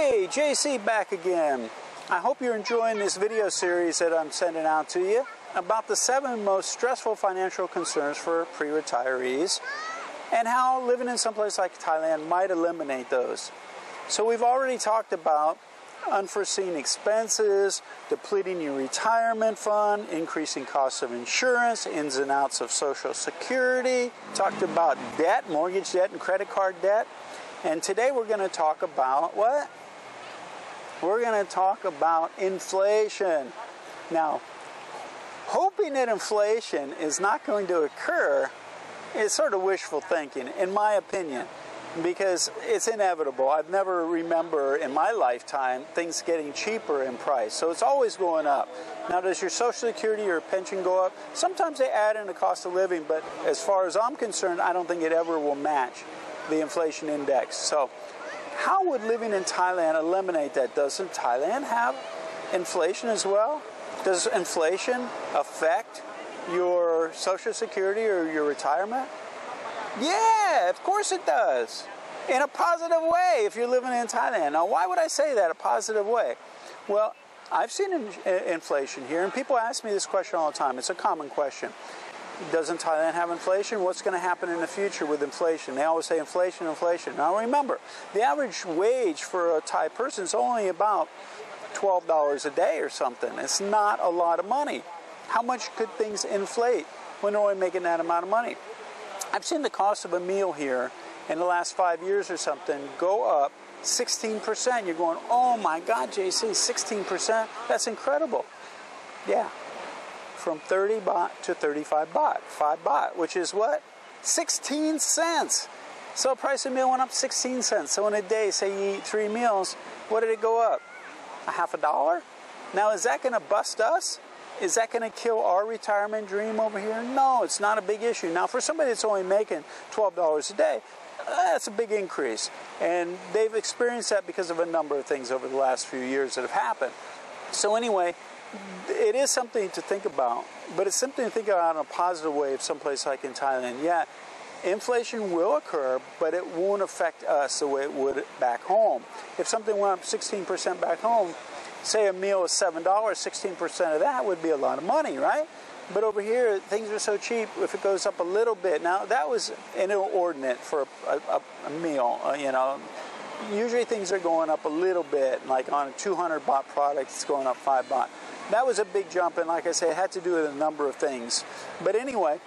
Hey, JC back again. I hope you're enjoying this video series that I'm sending out to you about the 7 most stressful financial concerns for pre-retirees and how living in someplace like Thailand might eliminate those. So we've already talked about unforeseen expenses, depleting your retirement fund, increasing costs of insurance, ins and outs of Social Security, talked about debt, mortgage debt and credit card debt. And today we're going to talk about what? We're going to talk about inflation. Now, hoping that inflation is not going to occur is sort of wishful thinking, in my opinion, because it's inevitable. I've never remember in my lifetime things getting cheaper in price. So it's always going up. Now, does your Social Security or pension go up? Sometimes they add in the cost of living, but as far as I'm concerned, I don't think it ever will match the inflation index. So how would living in Thailand eliminate that? Doesn't Thailand have inflation as well? Does inflation affect your Social Security or your retirement? Yeah, of course it does. In a positive way if you're living in Thailand. Now, why would I say that, a positive way? Well, I've seen inflation here, and people ask me this question all the time. It's a common question. Doesn't Thailand have inflation? What's going to happen in the future with inflation? They always say inflation, inflation. Now remember, the average wage for a Thai person is only about $12 a day or something. It's not a lot of money. How much could things inflate when they're only making that amount of money? I've seen the cost of a meal here in the last 5 years or something go up 16%. You're going, oh my God, JC, 16%? That's incredible. Yeah. From 30 baht to 35 baht, 5 baht, which is what? 16 cents. So the price of a meal went up 16 cents. So in a day, say you eat 3 meals, what did it go up? A half a dollar? Now, is that going to bust us? Is that going to kill our retirement dream over here? No, it's not a big issue. Now, for somebody that's only making $12 a day, that's a big increase. And they've experienced that because of a number of things over the last few years that have happened. So anyway, it is something to think about, but it's something to think about in a positive way of someplace like in Thailand. Yeah, inflation will occur, but it won't affect us the way it would back home. If something went up 16% back home, say a meal is $7, 16% of that would be a lot of money, right? But over here, things are so cheap, if it goes up a little bit. Now, that was inordinate for a meal, you know. Usually things are going up a little bit, like on a 200 baht product, it's going up 5 baht. That was a big jump, and like I say, it had to do with a number of things. But anyway,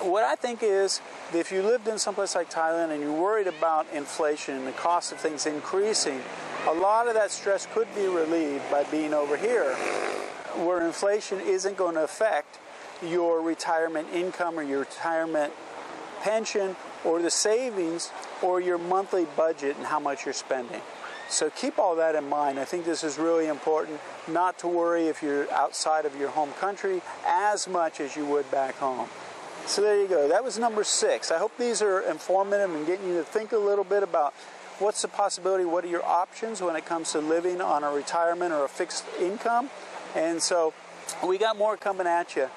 what I think is, if you lived in someplace like Thailand and you're worried about inflation and the cost of things increasing, a lot of that stress could be relieved by being over here, where inflation isn't going to affect your retirement income or your retirement pension or the savings or your monthly budget and how much you're spending. So keep all that in mind. I think this is really important, not to worry if you're outside of your home country as much as you would back home. So there you go. That was number 6. I hope these are informative and getting you to think a little bit about what's the possibility, what are your options when it comes to living on a retirement or a fixed income. And so we got more coming at you.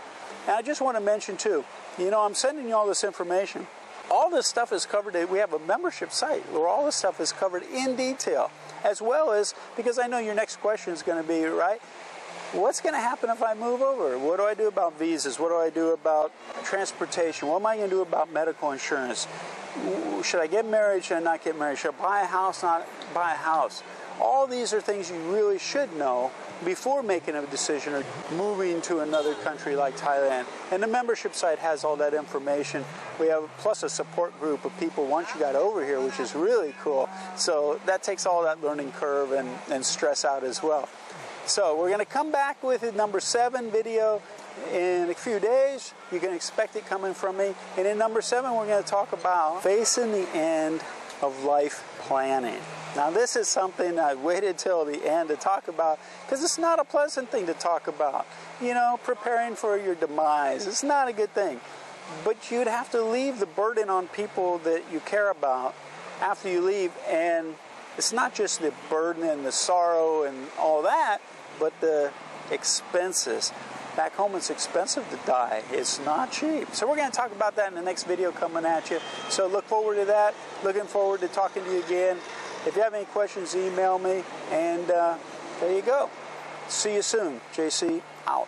And I just want to mention too, you know, I'm sending you all this information. All this stuff is covered. We have a membership site where all this stuff is covered in detail, as well as, because I know your next question is going to be, right, what's going to happen if I move over? What do I do about visas? What do I do about transportation? What am I going to do about medical insurance? Should I get married? Should I not get married? Should I buy a house, not buy a house? All these are things you really should know before making a decision or moving to another country like Thailand. And the membership site has all that information. We have plus a support group of people once you got over here, which is really cool. So that takes all that learning curve and stress out as well. So we're going to come back with a number 7 video in a few days. You can expect it coming from me. And in number 7, we're going to talk about facing the end of life planning. Now, this is something I waited till the end to talk about because it's not a pleasant thing to talk about. You know, preparing for your demise. It's not a good thing. But you'd have to leave the burden on people that you care about after you leave. And it's not just the burden and the sorrow and all that, but the expenses. Back home, it's expensive to die. It's not cheap. So we're going to talk about that in the next video coming at you. So look forward to that. Looking forward to talking to you again. If you have any questions, email me. And there you go. See you soon. JC out.